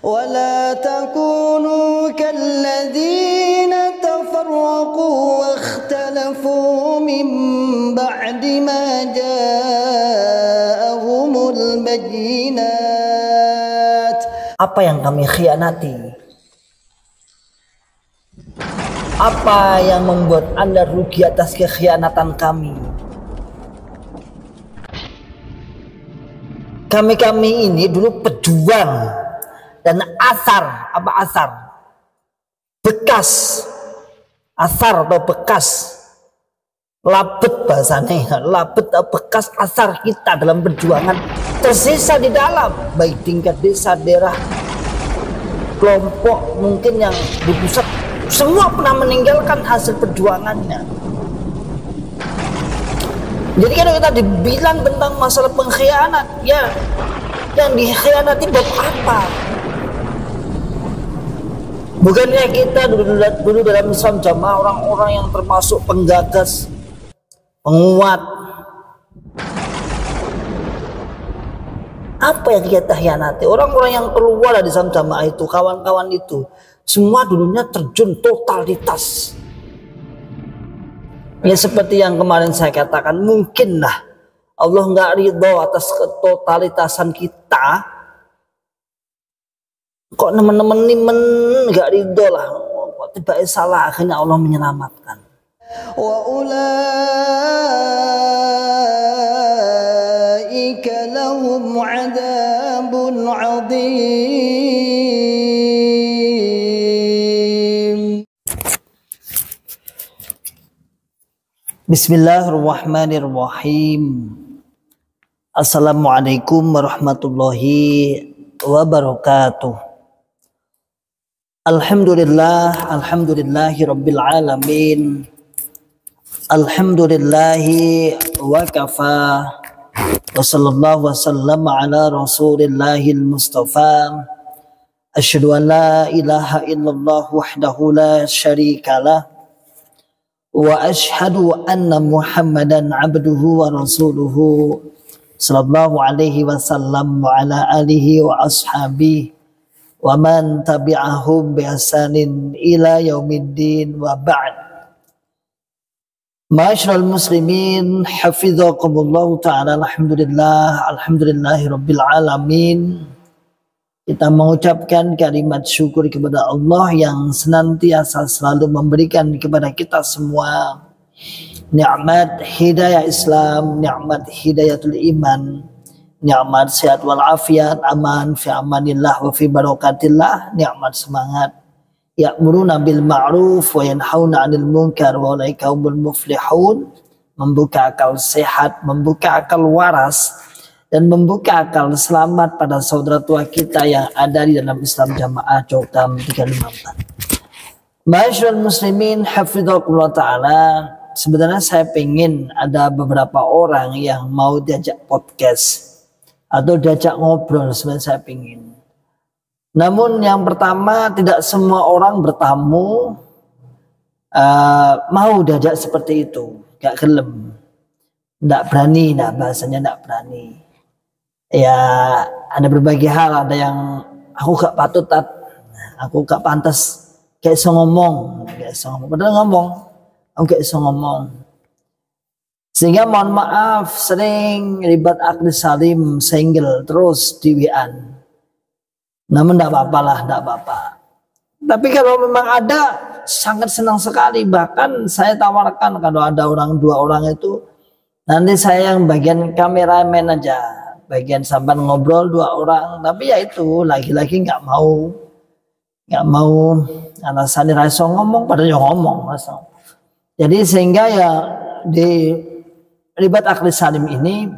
ولا تكونوا كالذين تفرقوا واختلفوا من بعد ما جاءهم البينات. Apa yang kami khianati? Apa yang membuat Anda rugi atas kekhianatan kami? Kami ini dulu pejuang dan asar. Apa asar? Bekas. Asar atau bekas. Labet bahasanya. Labet atau bekas asar kita dalam perjuangan tersisa di dalam. Baik tingkat desa, daerah, kelompok mungkin yang di pusat. Semua pernah meninggalkan hasil perjuangannya. Jadi kalau kita dibilang tentang masalah pengkhianat, ya yang dikhianati bab apa? Bukannya kita dulu dalam Islam Jamaah orang-orang yang termasuk penggagas, penguat. Apa yang kita khianati? Orang-orang yang keluar dari Islam Jamaah itu, kawan-kawan itu, semua dulunya terjun totalitas. Ya seperti yang kemarin saya katakan, mungkinlah Allah nggak ridho atas ketotalitasan kita. Kok teman-teman nggak ridho lah, kok tiba-tiba salah, akhirnya Allah menyelamatkan. Wa ulaika lahum 'adzabun 'adzim. Bismillahirrahmanirrahim. Assalamualaikum warahmatullahi wabarakatuh. Alhamdulillahi rabbil alamin. Alhamdulillahi wa kafa. Wa sallallahu wa sallama ala rasulillahil mustafa. Asyhadu an la ilaha illallah wahdahu la syarikalah. Wa ashhadu anna Muhammadan abduhu wa rasuluhu sallallahu alaihi wasallam wa ala alihi wa ashabihi wa man tabi'ahum bi ihsanin ila yaumiddin wa ba'd. Ma'asyiral muslimin, hafizakumullah ta'ala. Alhamdulillahi rabbil alamin. Kita mengucapkan kalimat syukur kepada Allah yang senantiasa selalu memberikan kepada kita semua nikmat hidayah Islam, nikmat hidayatul iman, nikmat sehat wal afiat, aman fi amanillah wa fi barakatillah, nikmat semangat, ya'muruna bil ma'ruf wa yanhauna 'anil munkar wa ulaika humul muflihun, membuka akal sehat, membuka akal waras, dan membuka akal selamat pada saudara tua kita yang ada di dalam Islam Jamaah Jogtam 354. Ma'asyiral muslimin, hafizakumullah ta'ala. Sebenarnya saya pengen ada beberapa orang yang mau diajak podcast atau diajak ngobrol, sebenarnya saya pengen. Namun yang pertama, tidak semua orang bertamu mau diajak seperti itu, gak gelem, gak berani, nah bahasanya gak berani. Ya ada berbagai hal, ada yang aku gak patut, aku gak pantas, kayak iso ngomong, padahal ngomong, aku gak iso ngomong. Sehingga mohon maaf sering ribat akdi salim, single terus di WA-an. Namun gak apa-apa lah, gak apa-apa. Tapi kalau memang ada, sangat senang sekali. Bahkan saya tawarkan kalau ada dua orang itu, nanti saya yang bagian kameramen aja, bagian sampan ngobrol 2 orang. Tapi ya itu lagi-lagi nggak mau alasannya rasa ngomong, padahal ngomong rasa. Jadi sehingga ya di ribat akli salim ini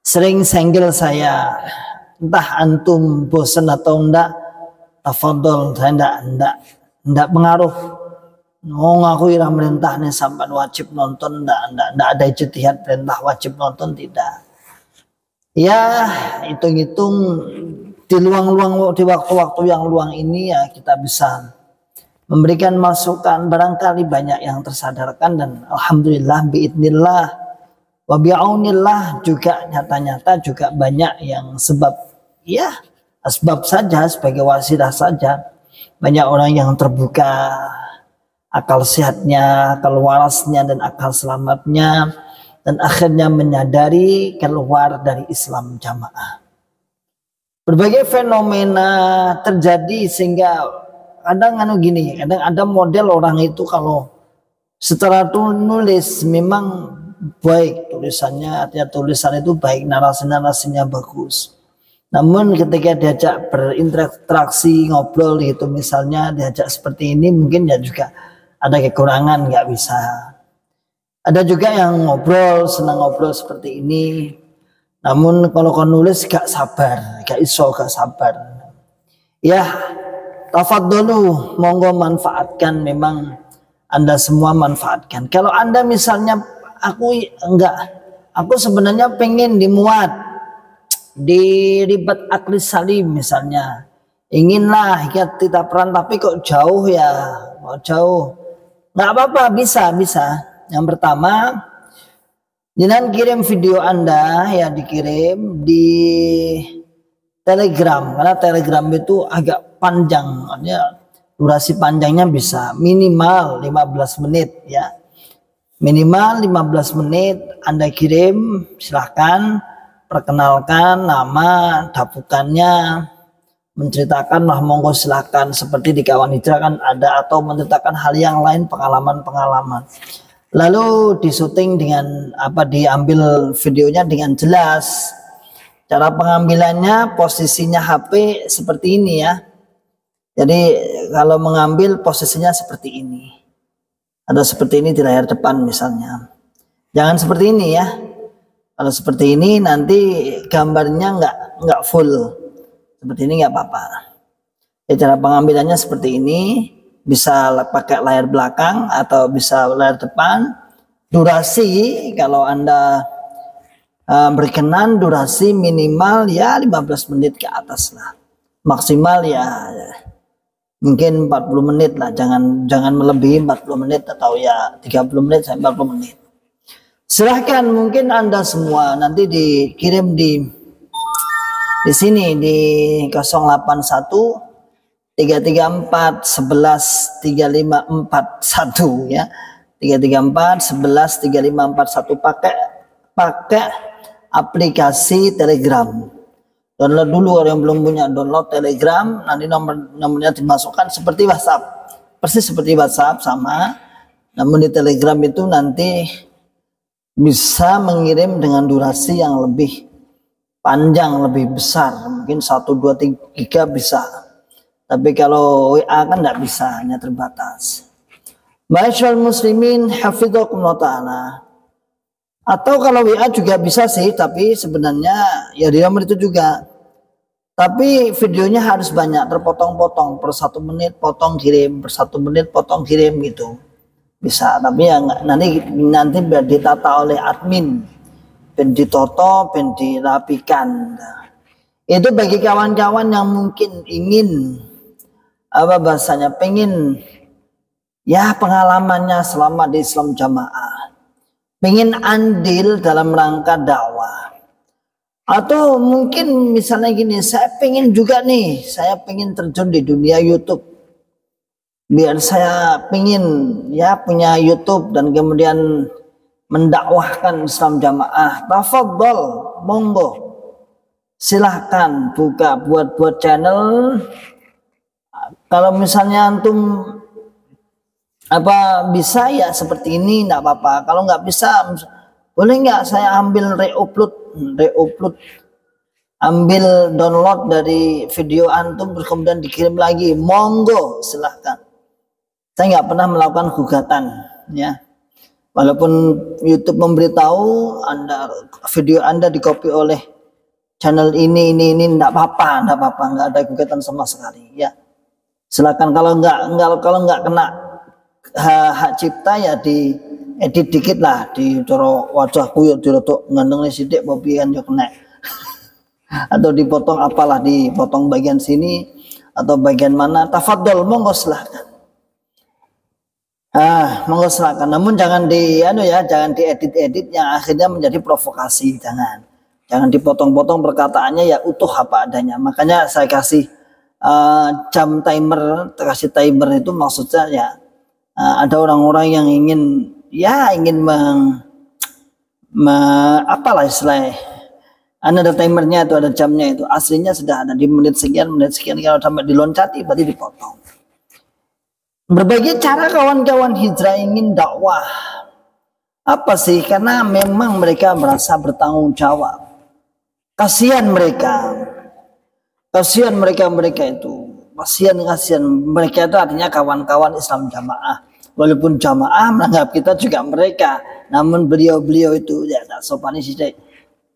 sering senggel saya, entah antum bosen atau enggak, tafadhol, saya enggak pengaruh. Ngaku ira merintah nih sampai wajib nonton, enggak ada ijtihad perintah wajib nonton, tidak. Ya hitung-hitung di di waktu-waktu yang luang ini ya kita bisa memberikan masukan, barangkali banyak yang tersadarkan, dan alhamdulillah biidnillah wa bi'aunillah juga nyata-nyata juga banyak yang sebab ya asbab saja, sebagai wasilah saja. Banyak orang yang terbuka akal sehatnya, akal warasnya, dan akal selamatnya, dan akhirnya menyadari keluar dari Islam jamaah. Berbagai fenomena terjadi sehingga kadang kadang ada model orang itu kalau setelah nulis memang baik tulisannya, artinya tulisan itu baik, narasi-narasinya bagus. Namun ketika diajak berinteraksi, ngobrol gitu misalnya, diajak seperti ini mungkin ya juga ada kekurangan, nggak bisa. Ada juga yang ngobrol, senang ngobrol seperti ini, namun kalau kau nulis gak sabar, gak sabar. Ya, tafadholu, monggo manfaatkan, memang Anda semua manfaatkan. Kalau Anda misalnya aku sebenarnya pengen dimuat di Ribat Aklis Salim misalnya, inginlah ya kita peran tapi kok jauh ya, jauh. Nggak apa-apa, bisa. Yang pertama, jangan kirim video Anda ya, dikirim di Telegram, karena Telegram itu agak panjang, artinya durasi panjangnya bisa minimal 15 menit ya. Minimal 15 menit Anda kirim, silahkan perkenalkan nama, dapukannya, menceritakan monggo silahkan, seperti di Kawan Hijrah kan ada, atau menceritakan hal yang lain, pengalaman-pengalaman. Lalu disuting dengan diambil videonya dengan jelas. Cara pengambilannya, posisinya HP seperti ini ya. Jadi kalau mengambil posisinya seperti ini. Ada seperti ini di layar depan misalnya. Jangan seperti ini ya. Kalau seperti ini nanti gambarnya nggak full. Seperti ini nggak apa-apa. Ya, cara pengambilannya seperti ini. Bisa pakai layar belakang atau bisa layar depan. Durasi kalau Anda berkenan, durasi minimal ya 15 menit ke atas lah. Maksimal ya mungkin 40 menit lah, jangan melebihi 40 menit, atau ya 30 menit sampai 40 menit. Silahkan, mungkin Anda semua nanti dikirim di sini di 081 334 11 3541 ya. 334 11 3541, pakai aplikasi Telegram. Download dulu kalau yang belum punya, download Telegram, nanti nomornya dimasukkan seperti WhatsApp. Persis seperti WhatsApp sama. Namun di Telegram itu nanti bisa mengirim dengan durasi yang lebih panjang, lebih besar, mungkin 1, 2, 3 bisa. Tapi kalau WA kan tidak bisa, hanya terbatas. Ma'asyiral muslimin hafizakumullah ta'ala. Atau kalau WA juga bisa sih, tapi sebenarnya ya di nomor itu juga. Tapi videonya harus banyak, terpotong-potong, per 1 menit potong kirim, per 1 menit potong kirim gitu. Bisa, tapi ya nanti biar ditata oleh admin, ben ditoto, ben dirapikan. Itu bagi kawan-kawan yang mungkin ingin pengen ya pengalamannya selama di Islam jamaah, pengen andil dalam rangka dakwah, atau mungkin misalnya gini, saya pengen juga nih, saya pengen terjun di dunia YouTube, biar saya pengen ya punya YouTube dan kemudian mendakwahkan Islam jamaah. Tafadhol, monggo silahkan buat channel. Kalau misalnya antum bisa ya seperti ini, enggak apa-apa. Kalau nggak bisa, boleh nggak saya ambil reupload, ambil download dari video antum terus kemudian dikirim lagi, monggo silahkan. Saya nggak pernah melakukan gugatan ya. Walaupun YouTube memberitahu video Anda dikopi oleh channel ini enggak apa-apa, nggak ada gugatan sama sekali ya. Silakan, kalau nggak kena hak cipta ya di edit dikit lah, di coro wajahku ya dirotok ngandengnya sidik bobian yo kena. Atau dipotong apalah, dipotong bagian sini atau bagian mana, tafadhol, monggo silahkan. Monggo silahkan. Namun jangan jangan diedit-edit yang akhirnya menjadi provokasi, jangan. Jangan dipotong-potong perkataannya, ya utuh apa adanya. Makanya saya kasih jam timer, kasih timer itu maksudnya ya ada orang-orang yang ingin apalah istilahnya. Ada timernya itu, ada jamnya itu. Aslinya sudah ada di menit sekian, kalau sampai diloncati berarti dipotong. Berbagai cara kawan-kawan hijrah ingin dakwah. Apa sih? Karena memang mereka merasa bertanggung jawab. Kasihan mereka itu. Kasihan mereka itu artinya kawan-kawan Islam Jamaah. Walaupun Jamaah menganggap kita juga mereka, namun beliau-beliau itu ya tak sopan sih.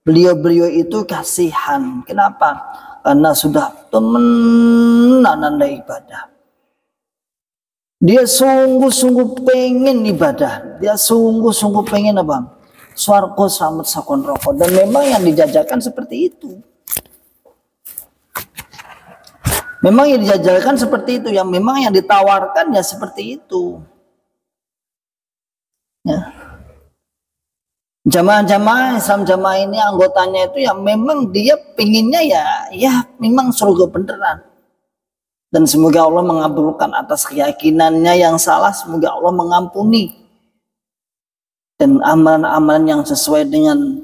Beliau-beliau itu kasihan. Kenapa? Karena sudah temenan ibadah. Dia sungguh-sungguh pengen ibadah. Dia sungguh-sungguh pengen apa? Swarga selamat sakon rokok. Dan memang yang dijajakan seperti itu. Memang yang dijajakan seperti itu. Yang memang yang ditawarkan ya seperti itu. Ya. Jamaah-jamaah Islam Jamaah ini anggotanya itu yang memang dia pinginnya ya memang surga beneran. Dan semoga Allah mengabulkan atas keyakinannya yang salah. Semoga Allah mengampuni. Dan amalan-amalan yang sesuai dengan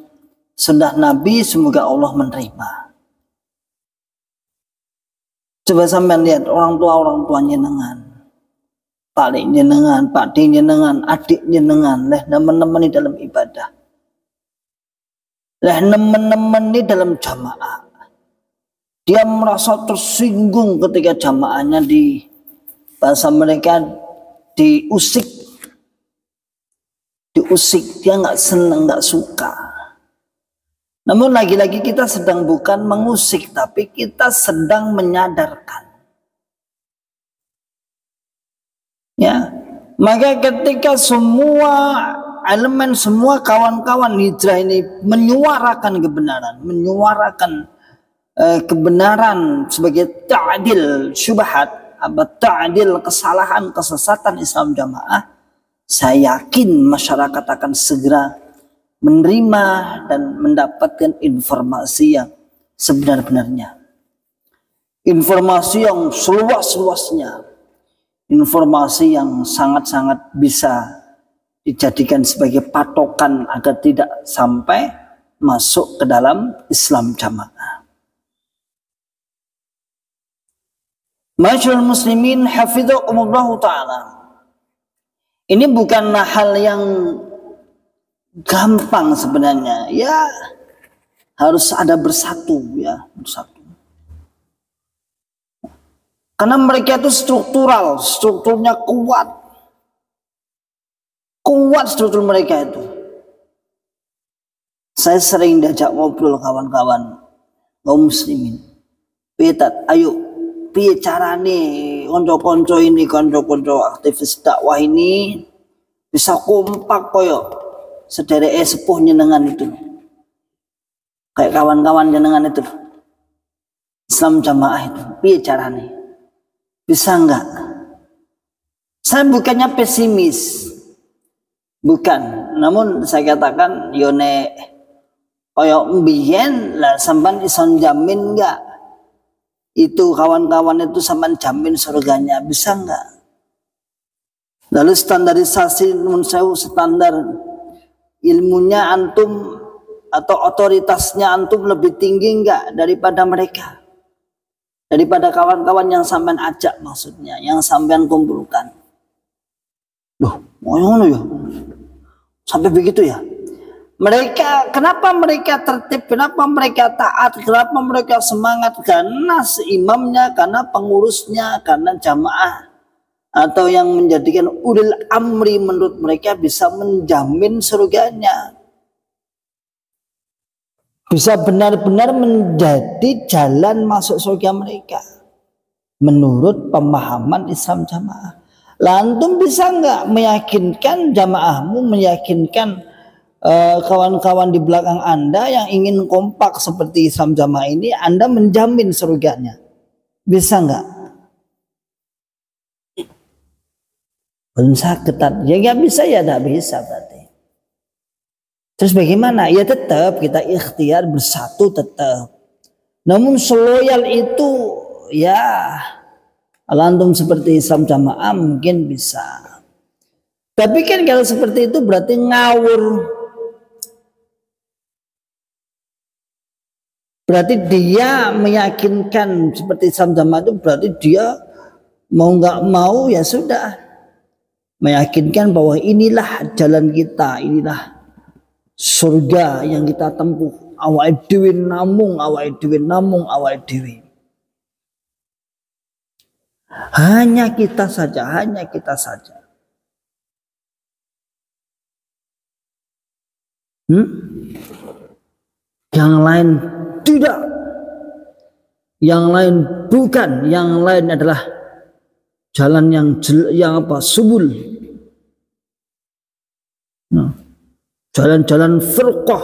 sunnah Nabi, semoga Allah menerima. Coba sampean lihat orang tua jenengan, Pak jenengan, Pak D jenengan, adik jenengan, leh nemen-nemen di dalam ibadah, leh nemen-nemen di dalam jamaah. Dia merasa tersinggung ketika jamaahnya di bahasa mereka diusik, dia nggak senang, nggak suka. Namun lagi-lagi kita sedang bukan mengusik, tapi kita sedang menyadarkan. Ya, maka ketika semua elemen, semua kawan-kawan hijrah ini menyuarakan kebenaran sebagai ta'dil syubhat, ta'dil kesalahan, kesesatan Islam Jamaah. Saya yakin masyarakat akan segera menerima dan mendapatkan informasi yang sebenar-benarnya. Informasi yang seluas-luasnya. Informasi yang sangat-sangat bisa dijadikan sebagai patokan agar tidak sampai masuk ke dalam Islam Jamaah. Masyaallah muslimin hafizakumullah ta'ala. Ini bukanlah hal yang gampang sebenarnya. Ya harus ada bersatu. Karena mereka itu strukturnya kuat. Kuat struktur mereka itu. Saya sering diajak ngobrol kawan-kawan kaum muslimin. Petat, ayo piye carane konco-konco ini, konco-konco aktivis dakwah ini bisa kompak koyo sedereke sepuh jenengan itu, kayak kawan-kawan jenengan itu Islam Jamaah itu, piye carane, bisa enggak? Saya bukannya pesimis, bukan, namun saya katakan yone koyo mbiyen lah sampean iso jamin enggak itu kawan-kawan itu sampean jamin surganya, bisa enggak? Lalu standarisasi standar ilmunya antum atau otoritasnya antum lebih tinggi enggak daripada mereka, daripada kawan-kawan yang sampean ajak, maksudnya yang sampean kumpulkan. Loh, mau ngono ya? Sampai begitu ya? Mereka, kenapa mereka tertib, kenapa mereka taat, kenapa mereka semangat? Karena seimamnya, karena pengurusnya, karena jamaah atau yang menjadikan ulil amri menurut mereka bisa menjamin surganya, bisa benar-benar menjadi jalan masuk surga mereka menurut pemahaman Islam Jamaah. Lantum bisa nggak meyakinkan jamaahmu, meyakinkan kawan-kawan di belakang Anda yang ingin kompak seperti Islam Jamaah ini, Anda menjamin surganya? Bisa nggak? Belum sakit. Ya nggak bisa, ya nggak bisa berarti. Terus bagaimana? Ya tetap kita ikhtiar bersatu tetap. Namun seloyal itu ya kalau antum seperti Islam Jamaah mungkin bisa. Tapi kan kalau seperti itu berarti ngawur. Berarti dia meyakinkan seperti Islam Jamaah itu berarti dia mau nggak mau ya sudah meyakinkan bahwa inilah jalan kita, inilah surga yang kita tempuh. Awake dhewe namung, awake dhewe namung, awake dhewe. Hanya kita saja, hanya kita saja. Yang lain tidak. Yang lain bukan, yang lain adalah jalan yang apa? Subul. Jalan-jalan firqah,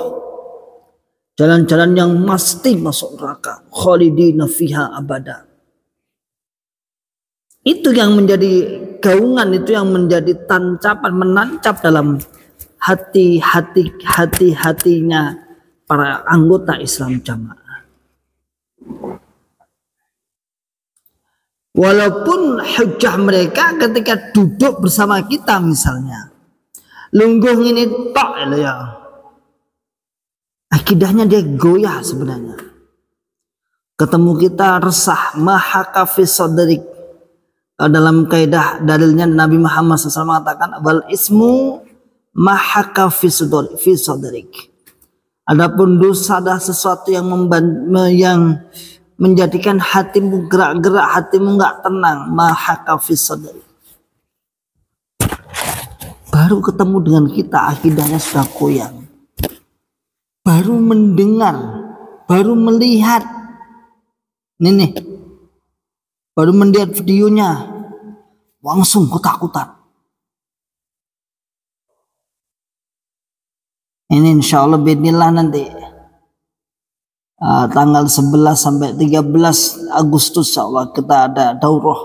jalan-jalan yang mesti masuk neraka, khalidina fiha abada. Itu yang menjadi gaungan, itu yang menjadi tancapan, menancap dalam hatinya para anggota Islam Jamaah. Walaupun hujah mereka ketika duduk bersama kita misalnya lungguh ini tok ya. Akidahnya dia goyah sebenarnya. Ketemu kita resah, mahaka fi sadrik. Dalam kaidah dalilnya Nabi Muhammad SAW mengatakan wal ismu mahaka fi sadrik. Adapun dosa adalah sesuatu yang menjadikan hatimu gerak-gerak, hatimu enggak tenang, mahaka fi sadrik. Baru ketemu dengan kita akidahnya sudah goyang. Baru mendengar, baru melihat. Nih. Baru melihat videonya langsung ketakutan. Ini insya Allah bismillah nanti tanggal 11 sampai 13 Agustus insya Allah kita ada daurah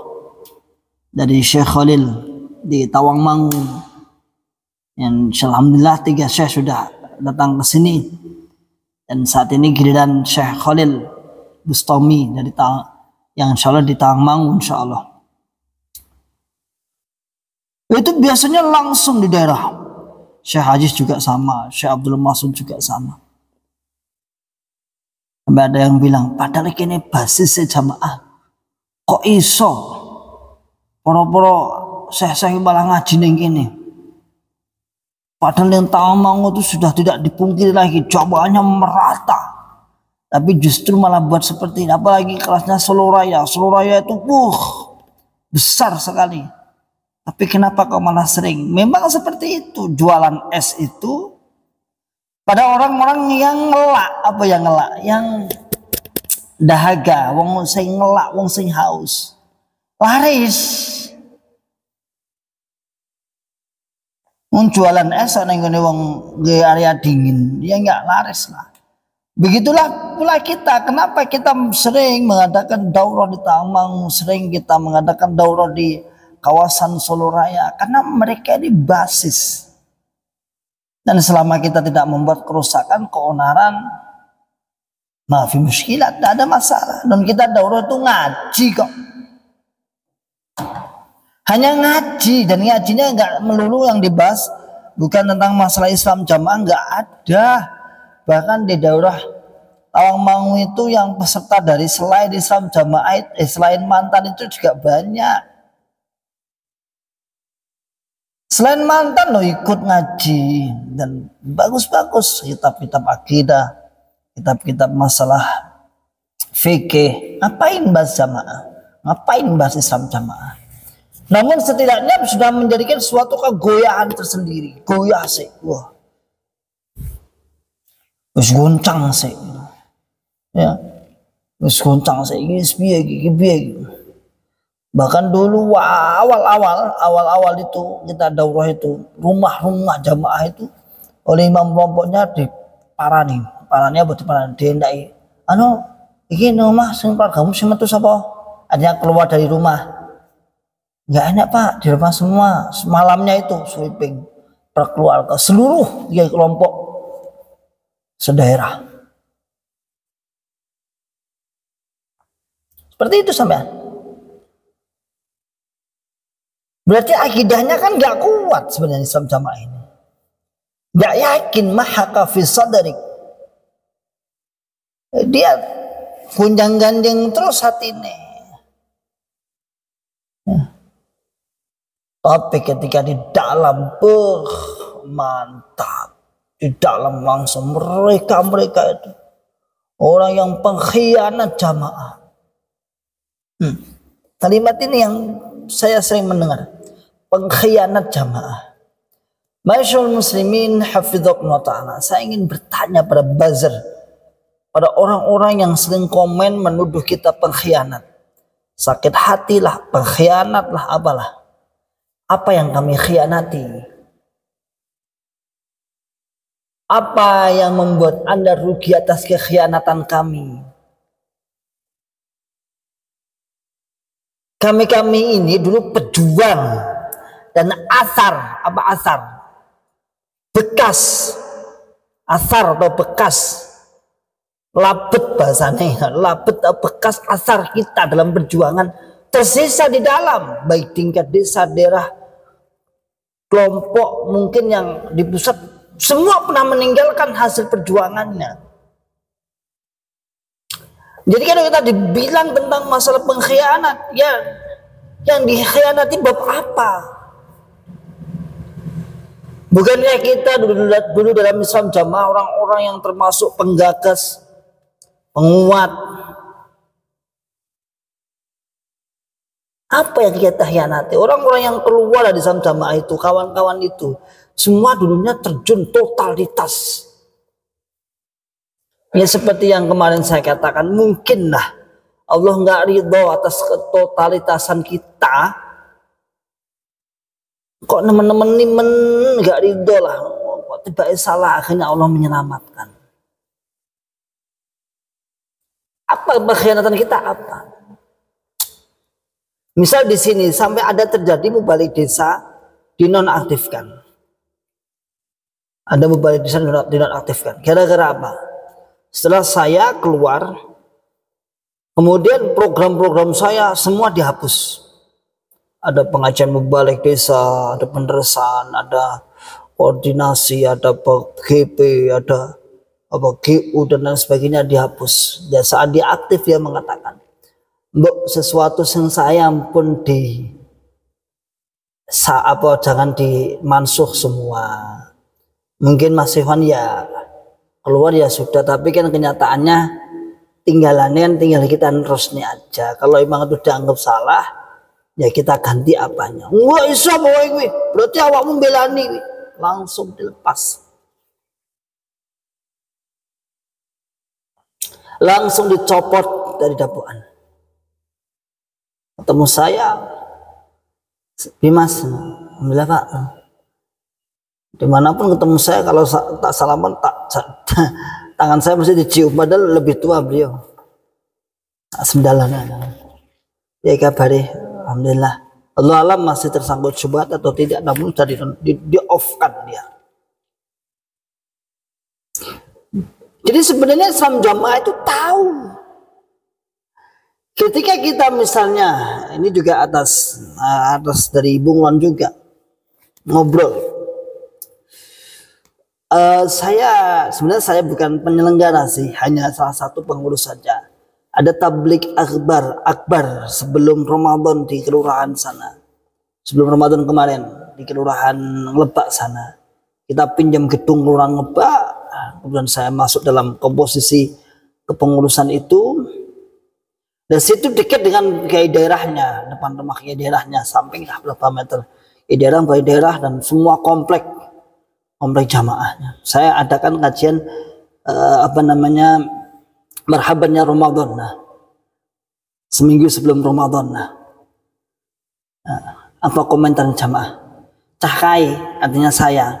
dari Syekh Khalil di Tawangmangu. Yang alhamdulillah 3 syekh sudah datang ke sini dan saat ini giliran Syekh Khalil Bustami dari yang insya Allah di Tawangmangu insya Allah. Itu biasanya langsung di daerah. Syekh Hajiz juga sama, Syekh Abdul Masud juga sama. Sampai ada yang bilang, padahal ini basisnya jamaah. Kok iso? Poro-poro syekh-syekh malah ngaji ning kene. Padahal yang Tawangmangu itu sudah tidak dipungkiri lagi, jamaahnya merata. Tapi justru malah buat seperti ini. Apalagi kelasnya Solo Raya. Solo Raya itu besar sekali. Tapi kenapa kau malah sering? Memang seperti itu. Jualan es itu pada orang-orang yang ngelak. Apa yang ngelak? Yang dahaga. Wong sing ngelak, wong sing haus. Laris. Jualan es nang ngene wong di area dingin. Ya enggak laris lah. Begitulah pula kita. Kenapa kita sering mengadakan daurah di Tawangmangu, sering kita mengadakan daurah di kawasan Solo Raya? Karena mereka ini basis. Dan selama kita tidak membuat kerusakan, keonaran, maafi muskilat, tidak ada masalah. Dan kita daurah itu ngaji kok. Hanya ngaji, dan ngajinya enggak melulu yang dibahas bukan tentang masalah Islam Jamaah, enggak ada. Bahkan di daurah Tawangmangu itu yang peserta dari selain Islam Jamaah, selain mantan itu juga banyak. Selain mantan lo ikut ngaji dan bagus-bagus kitab-kitab akidah, kitab-kitab masalah fikih. Ngapain bahas jamaah? Ngapain bahas Islam Jamaah? Namun setidaknya sudah menjadikan suatu kegoyahan tersendiri. Goyah sih, wah, terus goncang sih, ya, terus goncang sih. Ini bahkan dulu awal-awal itu kita daurah itu rumah-rumah jamaah itu oleh imam kelompoknya diparani apa diparani dihendaki. Iki rumah sing kamu sing metu sapa? Ada keluar dari rumah. Enggak enak Pak, di rumah semua. Malamnya itu sweeping per keluarga seluruh kelompok sedaerah. Seperti itu sampean. Berarti akidahnya kan gak kuat sebenarnya Islam Jamaah ini. Gak yakin mahaka fi sadrik. Dia gunjang ganjing terus hati ini. Tapi ketika di dalam, mantap. Di dalam langsung mereka itu orang yang pengkhianat jamaah. Kalimat ini yang saya sering mendengar, pengkhianat jamaah. Masyaallah muslimin hafizakumullah ta'ala. Saya ingin bertanya pada buzzer, pada orang-orang yang sering komen menuduh kita pengkhianat. Sakit hatilah, pengkhianatlah, apalah. Apa yang kami khianati? Apa yang membuat Anda rugi atas kekhianatan kami? Kami ini dulu pejuang dan asar, apa asar? Bekas, asar atau bekas, labet bahasanya, labet atau bekas asar kita dalam perjuangan tersisa di dalam, baik tingkat desa, daerah, kelompok mungkin yang di pusat. Semua pernah meninggalkan hasil perjuangannya. Jadi kalau kita dibilang tentang masalah pengkhianat, ya yang dikhianati bab apa? Bukannya kita dulu dalam Islam Jamaah orang-orang yang termasuk penggagas, penguat. Apa yang kita khianati? Orang-orang yang keluar dari Islam Jamaah itu, kawan-kawan itu, semua dulunya terjun totalitas. Ya seperti yang kemarin saya katakan, mungkinlah Allah nggak ridho atas ketotalitasan kita. Kok nemen-nemen nggak ridho lah, kok tiba-tiba salah, akhirnya Allah menyelamatkan. Apa pengkhianatan kita apa? Misal di sini sampai ada terjadi mubalik desa dinonaktifkan. Ada mubalik desa dinonaktifkan. Gara-gara apa? Setelah saya keluar, kemudian program-program saya semua dihapus. Ada pengajian mubalik desa, ada penderesan, ada koordinasi, ada GP, ada GU dan lain sebagainya dihapus. Dan saat dia aktif dia mengatakan, "Mbok, sesuatu yang saya pun jangan dimansuh semua. Mungkin Mas Ivan ya keluar ya sudah, tapi kan kenyataannya tinggal kita terusnya aja. Kalau emang itu dianggap salah, ya kita ganti apanya. Wah iso bawa gue, berarti awakmu belani, langsung dilepas. Langsung dicopot dari dapuan. Ketemu saya, Bimas, alhamdulillah Pak. Dimanapun ketemu saya, kalau tak salaman, tangan saya mesti dicium, padahal lebih tua beliau. Semdalan. Ya kabari, alhamdulillah. Allah alam masih tersangkut syubhat atau tidak, namun sudah di-off-kan dia. Jadi sebenarnya Islam Jamaah itu tahu. Ketika kita misalnya, ini juga atas dari Bung Lon juga ngobrol. Sebenarnya saya bukan penyelenggara sih, hanya salah satu pengurus saja. Ada tablik akbar sebelum Ramadan di kelurahan sana. Sebelum Ramadan kemarin di kelurahan Lebak sana. Kita pinjam gedung kelurahan Lebak, kemudian saya masuk dalam komposisi kepengurusan itu. Dan situ dekat dengan kiai daerahnya, depan rumah kiai daerahnya, samping berapa meter kiai daerah dan semua komplek jamaahnya. Saya adakan kajian marhabannya Ramadan. Seminggu sebelum Ramadan. Apa komentar jamaah? Cahkai artinya saya.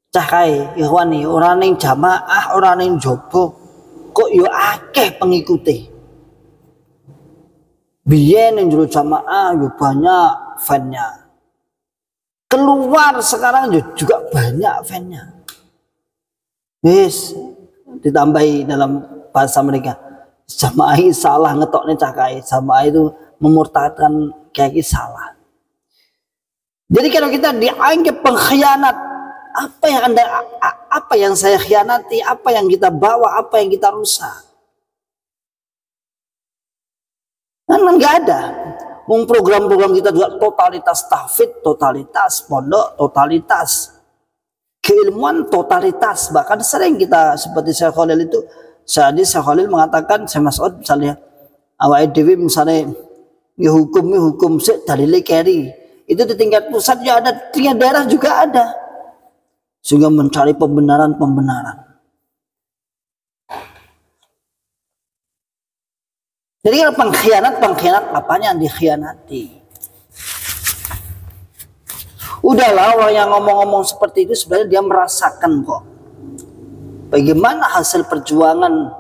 Cahkai ikhwani, orang yang jamaah, orang yang jobo kok yo akeh pengikuti. Biyen yang juru jamaah yo banyak fan-nya. Keluar sekarang juga banyak fan-nya. Wis ditambahi dalam bahasa mereka. Jamaah salah ngetoknya cakai. Jamaah itu memurtadkan kayak salah. Jadi kalau kita dianggap pengkhianat, apa yang saya khianati, apa yang kita bawa, apa yang kita rusak? Kan nggak ada. Program-program kita juga totalitas tahfidz, totalitas pondok, totalitas keilmuan, totalitas. Bahkan sering kita seperti Syekh Khalil itu, Syekh Khalil mengatakan, Syekh Mas'ud misalnya, awake dhewe misalnya hukum sik dalile keri. Itu di tingkat pusat ya ada, tingkat daerah juga ada. Sehingga mencari pembenaran. Jadi kalau pengkhianat apanya yang dikhianati? Udahlah, orang yang ngomong-ngomong seperti itu sebenarnya dia merasakan kok bagaimana hasil perjuangan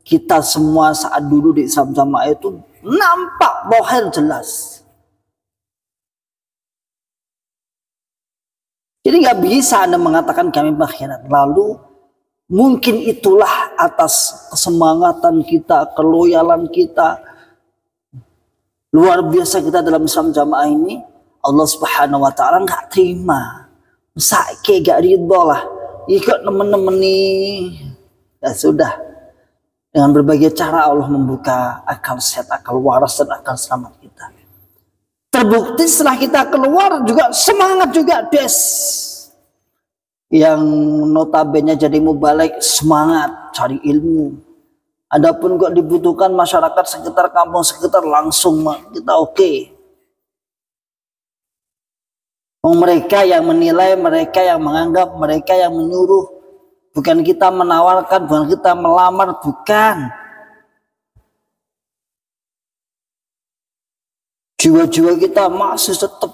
kita semua saat dulu di Islam Jamaah itu nampak bohir jelas. Jadi nggak bisa Anda mengatakan kami pengkhianat. Lalu mungkin itulah atas kesemangatan kita, keloyalan kita luar biasa kita dalam Islam Jamaah ini, Allah Subhanahu wa taala nggak terima. Saiki gak ridho lah. Ikut temen-temeni. Ya sudah. Dengan berbagai cara Allah membuka akal sehat, akal waras dan akal selamat kita. Terbukti setelah kita keluar juga semangat juga des. Yang notabene jadi mubalik semangat cari ilmu. Adapun kok dibutuhkan masyarakat sekitar kampung sekitar langsung kita oke. Mereka yang menilai, mereka yang menganggap, mereka yang menyuruh. Bukan kita menawarkan, bukan kita melamar, bukan. Jiwa-jiwa kita masih tetap.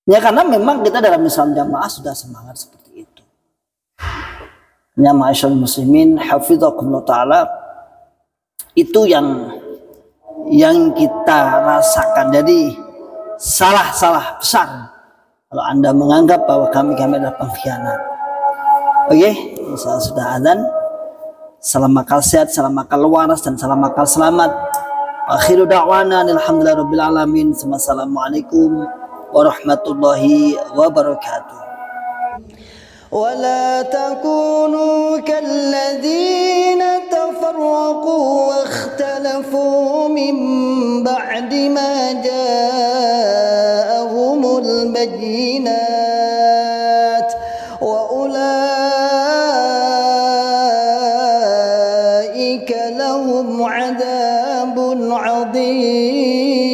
Ya karena memang kita dalam Islam Jamaah sudah semangat seperti itu. Ya ma'asyarul muslimin, hafizakumullah ta'ala, itu yang kita rasakan. Jadi salah besar kalau Anda menganggap bahwa kami adalah pengkhianat. Oke, saya sudah azan. Salam akal sehat, salam akal waras, dan salam akal selamat. Akhiru da'wana alhamdulillahirabbil alamin. Wassalamualaikum warahmatullahi wabarakatuh. ولا تكونوا كالذين تفرقوا واختلفوا من بعد ما جاءهم البينات وأولئك لهم عذاب عظيم.